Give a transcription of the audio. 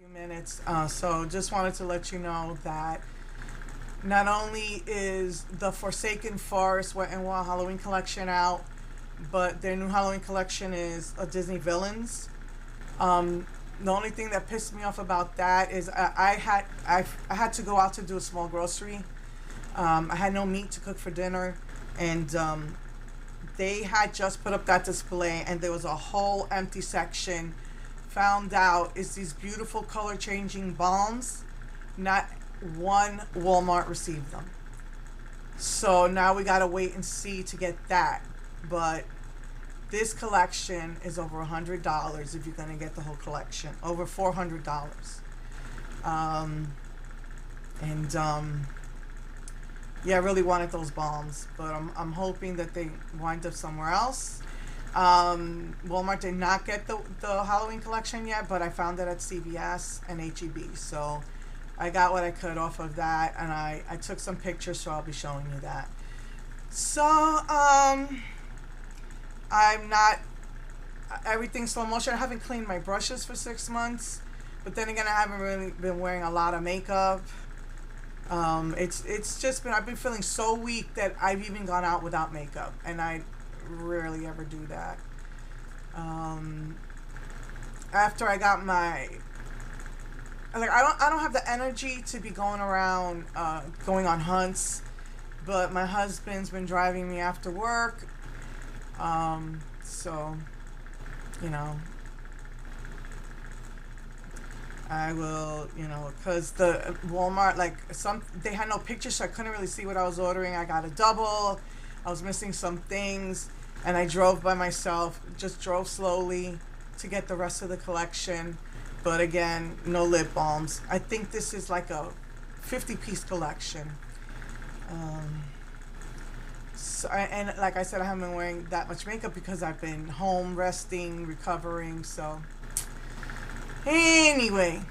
few minutes. So just wanted to let you know that not only is the Forsaken Forest Wet and Wild Halloween collection out, but their new Halloween collection is a Disney Villains. The only thing that pissed me off about that is I had to go out to do a small grocery. I had no meat to cook for dinner, and they had just put up that display, and there was a whole empty section. Found out it's these beautiful color changing balms. Not one Walmart received them. So now we gotta wait and see to get that. But this collection is over $100 if you're gonna get the whole collection. Over $400. And yeah, I really wanted those balms, but I'm hoping that they wind up somewhere else. Walmart did not get the Halloween collection yet, but I found it at CVS and HEB. So I got what I could off of that, and I took some pictures, so I'll be showing you that. So, I'm not, everything's slow motion. I haven't cleaned my brushes for 6 months, but then again, I haven't really been wearing a lot of makeup. It's just been, I've been feeling so weak that I've even gone out without makeup, and I rarely ever do that. After I got my, like, I don't have the energy to be going around, going on hunts, but my husband's been driving me after work, so, you know, I will, you know, because the Walmart, like, they had no pictures, so I couldn't really see what I was ordering. I got a double. I was missing some things, and I drove by myself, just drove slowly to get the rest of the collection. But again, no lip balms. I think this is like a 50-piece collection. And like I said, I haven't been wearing that much makeup because I've been home resting, recovering, so anyway.